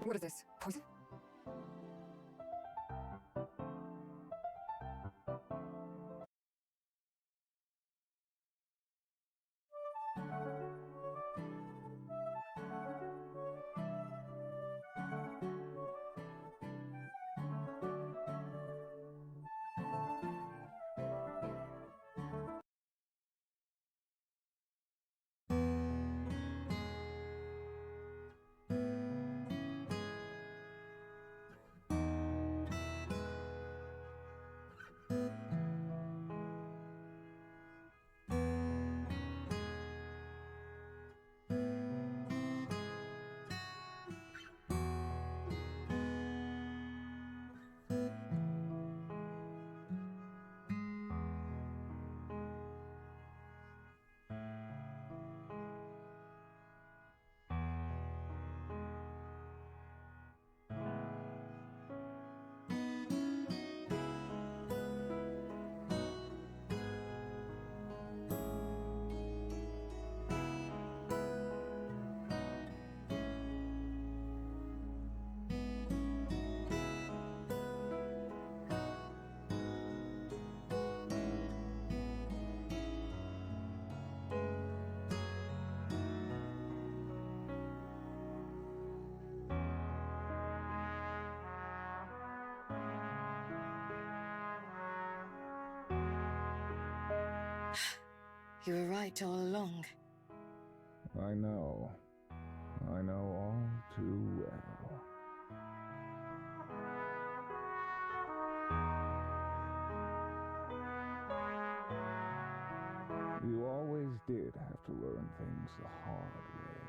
What is this? Poison? You were right all along. I know. I know all too well. You always did have to learn things the hard way.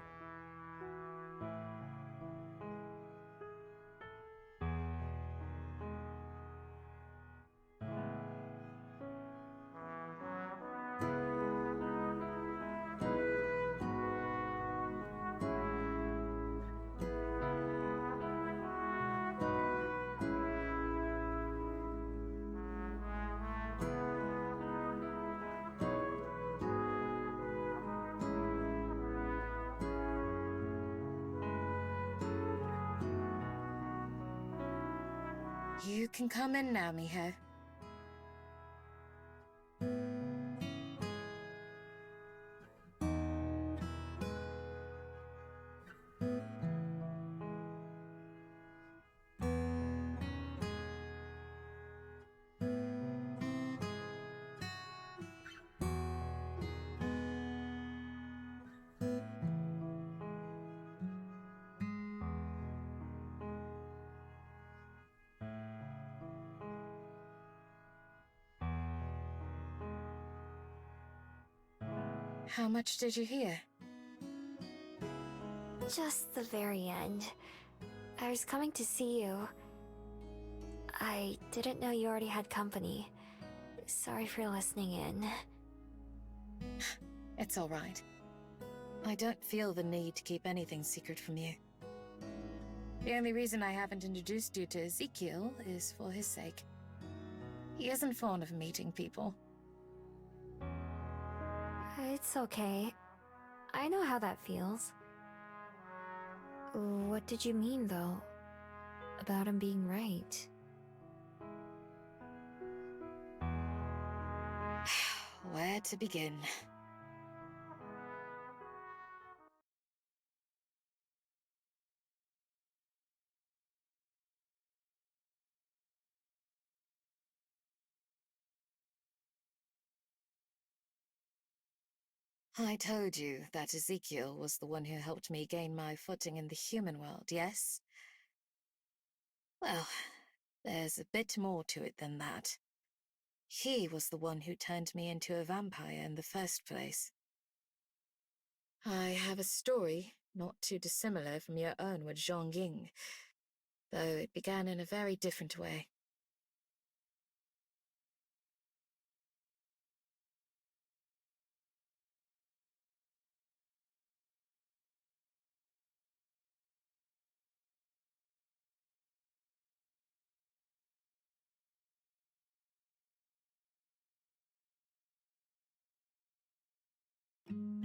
You can come in now, Miho. How much did you hear? Just the very end. I was coming to see you. I didn't know you already had company. Sorry for listening in. It's all right. I don't feel the need to keep anything secret from you. The only reason I haven't introduced you to Ezekiel is for his sake. He isn't fond of meeting people. It's okay. I know how that feels. What did you mean, though? About him being right? Where to begin? I told you that Ezekiel was the one who helped me gain my footing in the human world, yes? Well, there's a bit more to it than that. He was the one who turned me into a vampire in the first place. I have a story not too dissimilar from your own with Zhongying, though it began in a very different way.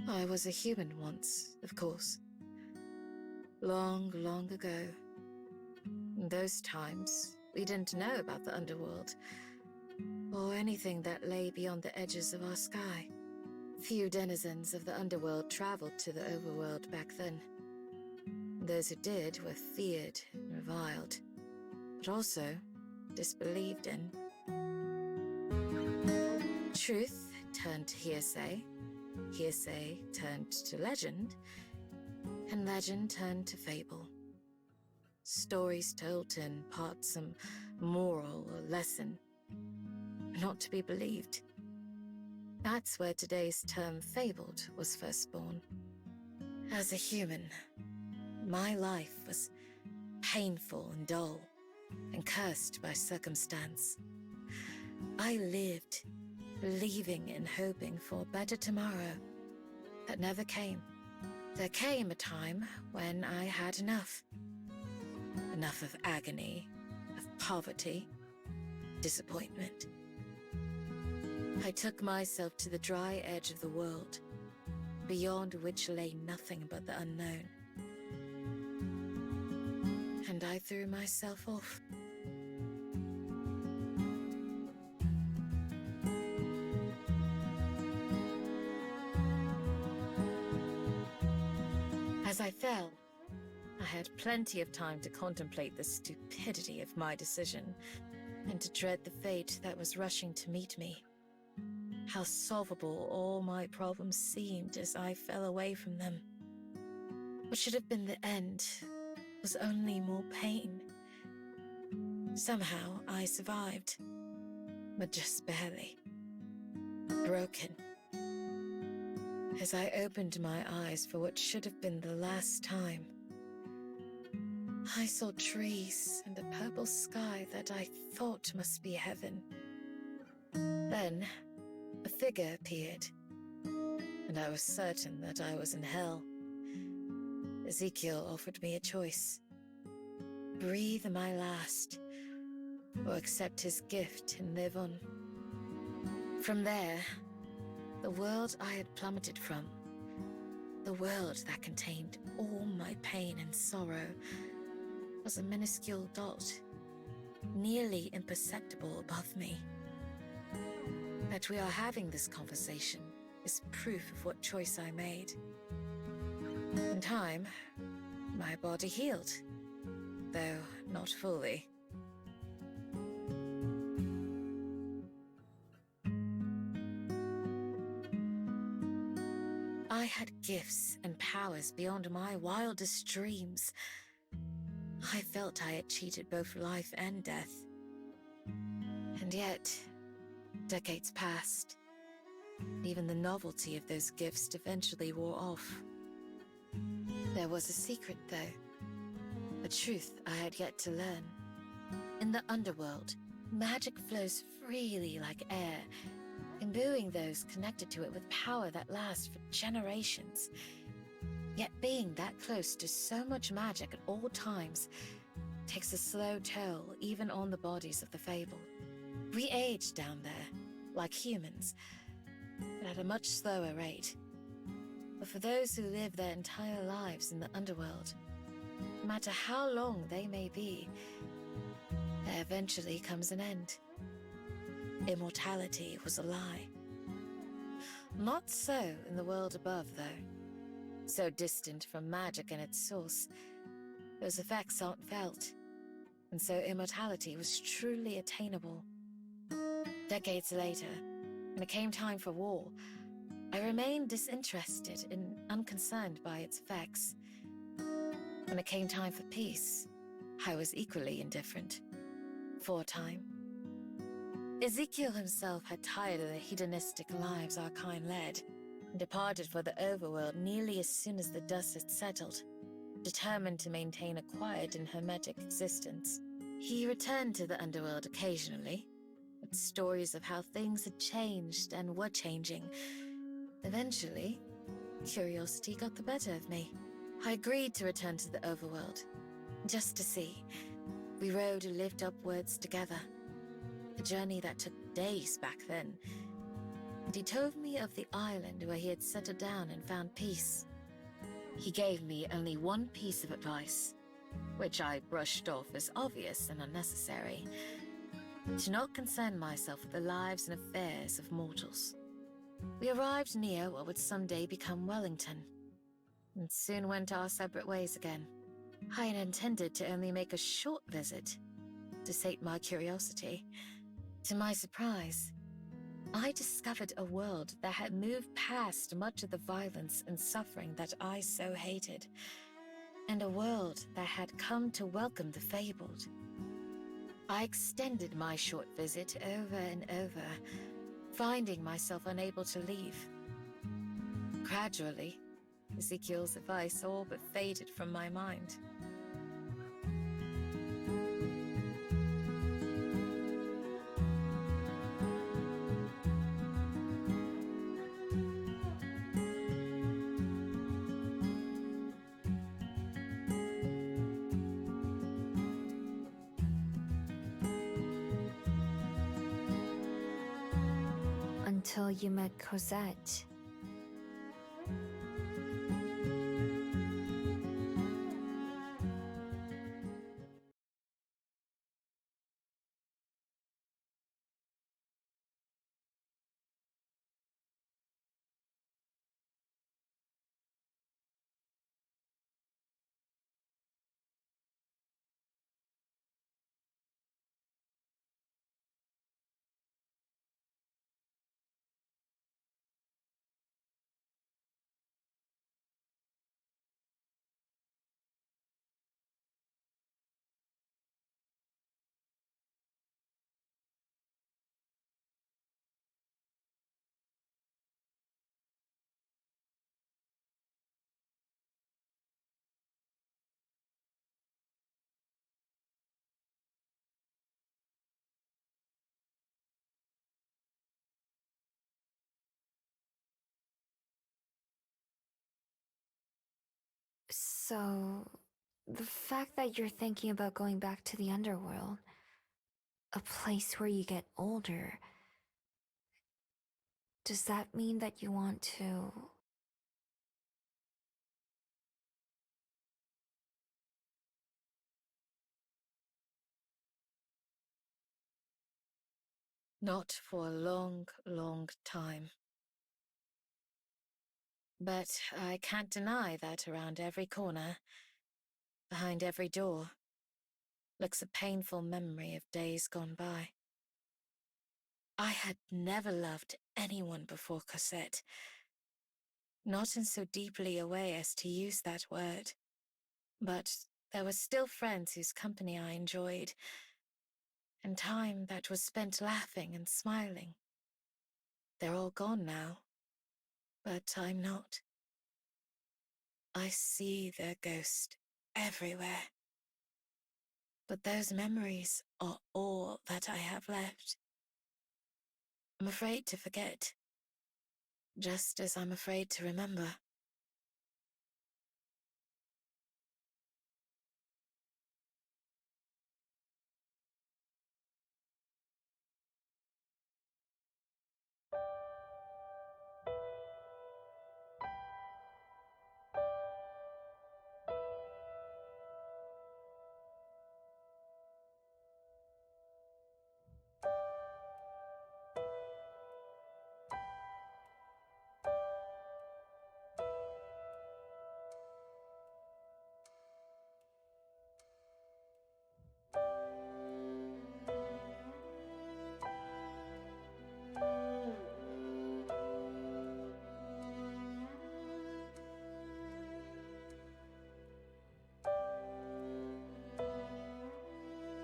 I was a human once, of course. Long, long ago, In those times, we didn't know about the underworld, or anything that lay beyond the edges of our sky. Few denizens of the underworld traveled to the overworld back then. Those who did were feared and reviled, but also disbelieved in. Truth turned to hearsay, hearsay turned to legend, and legend turned to fable. Stories told to impart some moral or lesson, not to be believed. That's where today's term fabled was first born. As a human, my life was painful and dull, and cursed by circumstance. I lived, believing and hoping for a better tomorrow that never came. There came a time when I had enough. Enough of agony, of poverty, disappointment. I took myself to the dry edge of the world, beyond which lay nothing but the unknown. And I threw myself off. As I fell, I had plenty of time to contemplate the stupidity of my decision and to dread the fate that was rushing to meet me. How solvable all my problems seemed as I fell away from them. What should have been the end was only more pain. Somehow I survived, but just barely. Broken. As I opened my eyes for what should have been the last time, I saw trees and a purple sky that I thought must be heaven. Then, a figure appeared, and I was certain that I was in hell. Ezekiel offered me a choice. Breathe my last, or accept his gift and live on. From there, the world I had plummeted from, the world that contained all my pain and sorrow, was a minuscule dot, nearly imperceptible above me. That we are having this conversation is proof of what choice I made. In time, my body healed, though not fully. I had gifts and powers beyond my wildest dreams. I felt I had cheated both life and death. And yet, decades passed. Even the novelty of those gifts eventually wore off. There was a secret, though. A truth I had yet to learn. In the underworld, magic flows freely like air, imbuing those connected to it with power that lasts for generations. Yet being that close to so much magic at all times takes a slow toll even on the bodies of the fabled. We age down there, like humans, but at a much slower rate. But for those who live their entire lives in the underworld, no matter how long they may be, there eventually comes an end. Immortality was a lie. Not so in the world above, though. So distant from magic and its source, those effects aren't felt, and so immortality was truly attainable. Decades later, when it came time for war, I remained disinterested and unconcerned by its effects. When it came time for peace, I was equally indifferent. For a time. Ezekiel himself had tired of the hedonistic lives our kind led, and departed for the overworld nearly as soon as the dust had settled, determined to maintain a quiet and hermetic existence. He returned to the underworld occasionally, with stories of how things had changed and were changing. Eventually, curiosity got the better of me. I agreed to return to the overworld, just to see. We rode and lived upwards together, a journey that took days back then. And he told me of the island where he had settled down and found peace. He gave me only one piece of advice. which I brushed off as obvious and unnecessary, to not concern myself with the lives and affairs of mortals. We arrived near what would someday become Wellington, and soon went our separate ways again. I had intended to only make a short visit, to sate my curiosity. To my surprise, I discovered a world that had moved past much of the violence and suffering that I so hated, and a world that had come to welcome the fabled. I extended my short visit over and over, finding myself unable to leave. Gradually, Ezekiel's advice all but faded from my mind. Until you met Cosette. So, the fact that you're thinking about going back to the underworld, a place where you get older, does that mean that you want to... Not for a long, long time. But I can't deny that around every corner, behind every door, lurks a painful memory of days gone by. I had never loved anyone before Cosette, not in so deeply a way as to use that word. But there were still friends whose company I enjoyed, and time that was spent laughing and smiling. They're all gone now, but I'm not. I see their ghost everywhere. But those memories are all that I have left. I'm afraid to forget, just as I'm afraid to remember.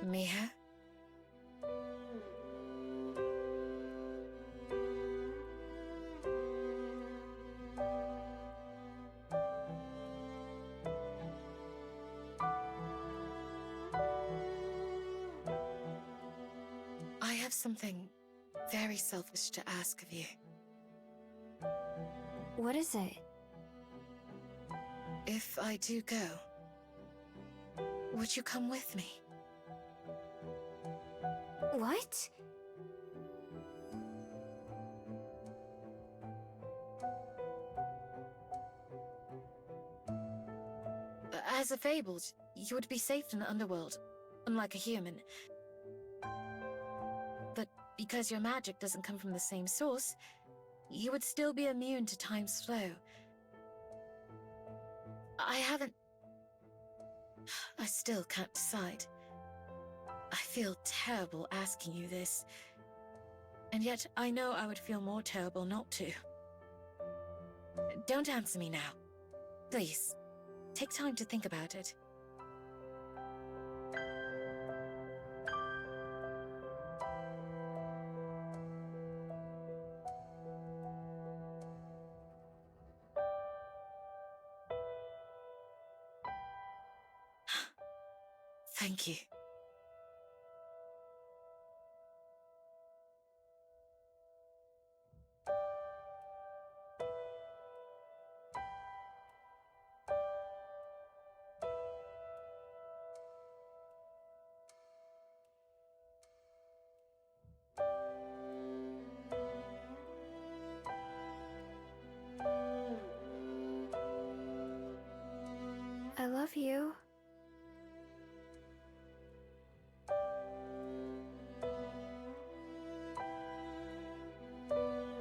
Miho? I have something very selfish to ask of you. What is it? If I do go, would you come with me? What? As a fabled, you would be safe in the underworld, unlike a human. But because your magic doesn't come from the same source, you would still be immune to time's flow. I still can't decide. I feel terrible asking you this, and yet I know I would feel more terrible not to. Don't answer me now. Please, take time to think about it. Thank you. I love you.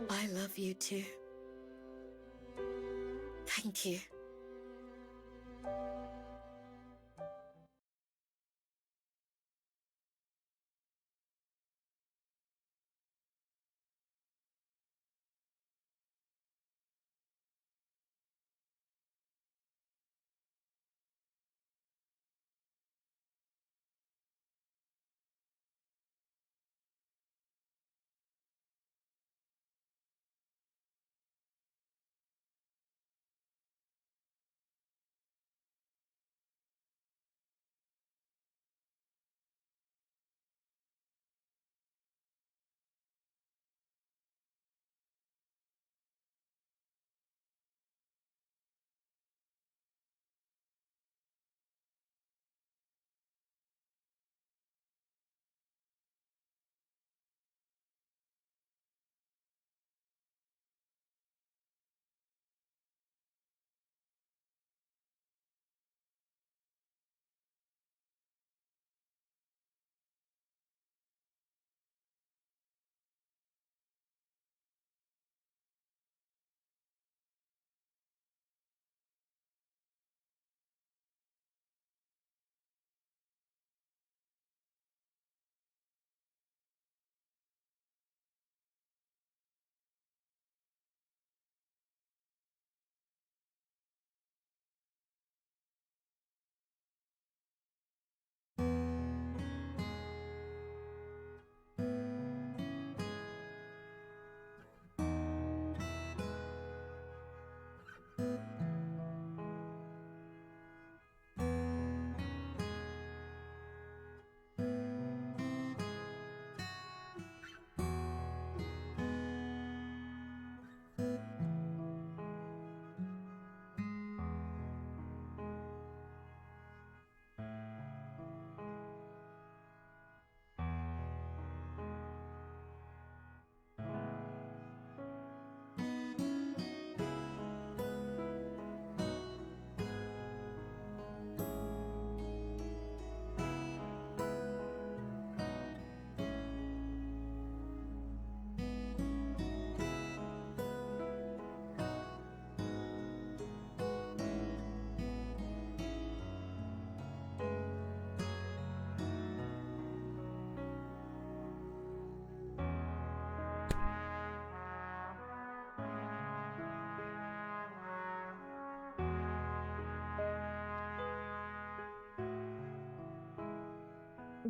I love you too. Thank you.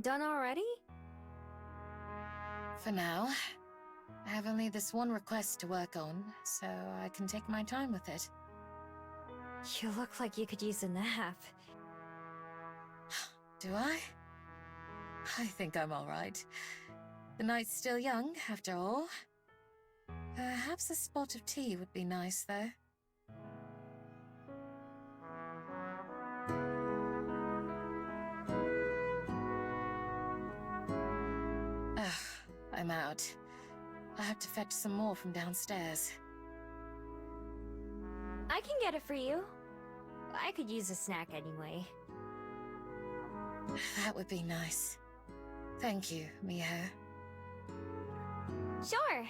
Done already? For now, I have only this one request to work on, so I can take my time with it. You look like you could use a nap. Do I? I think I'm all right. The night's still young, after all. Perhaps a spot of tea would be nice, though. Ugh, I'm out. I have to fetch some more from downstairs. I can get it for you. I could use a snack anyway. That would be nice. Thank you, Miho. Sure.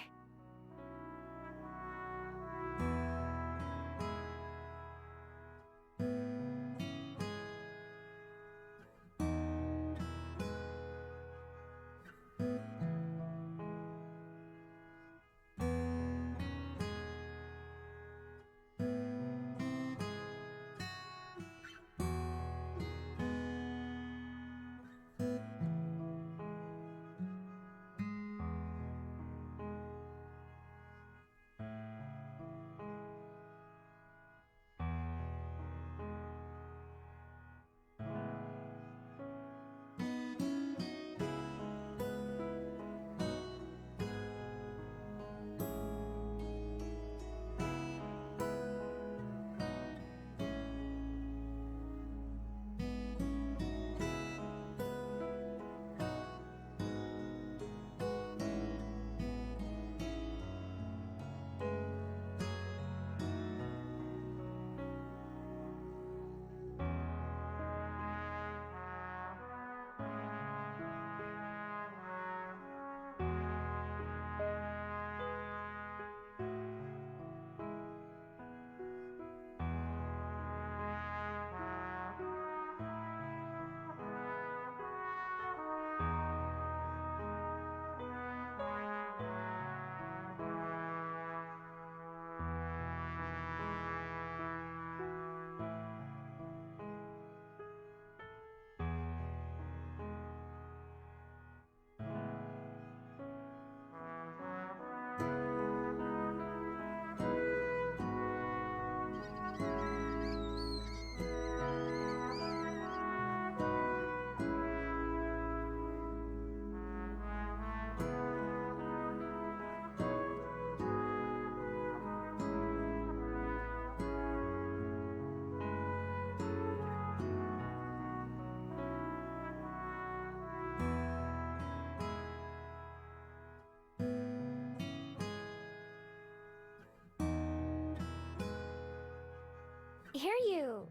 Here you...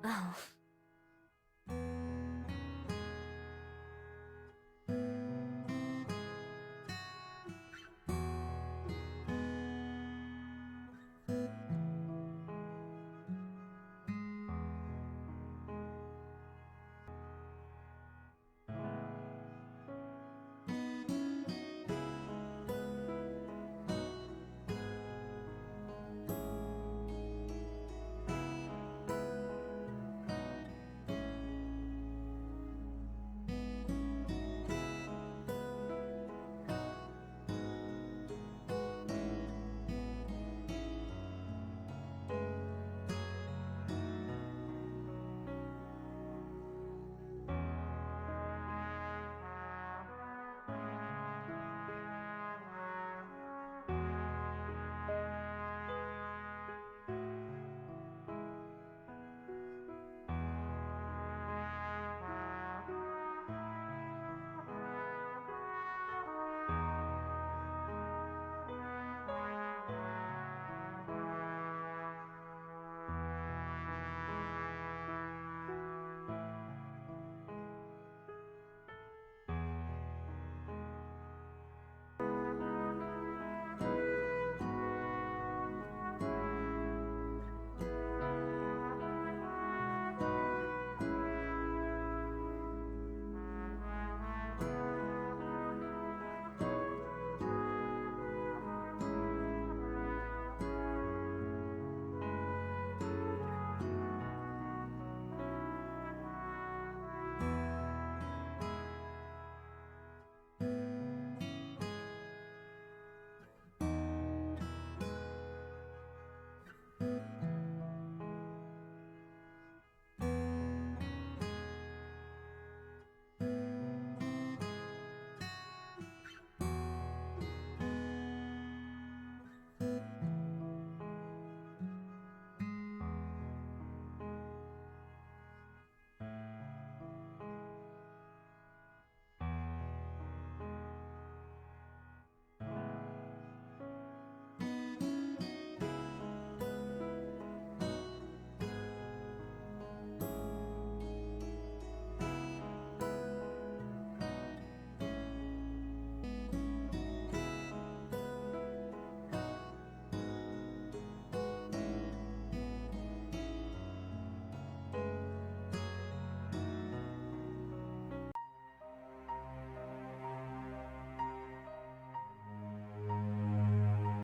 Oh.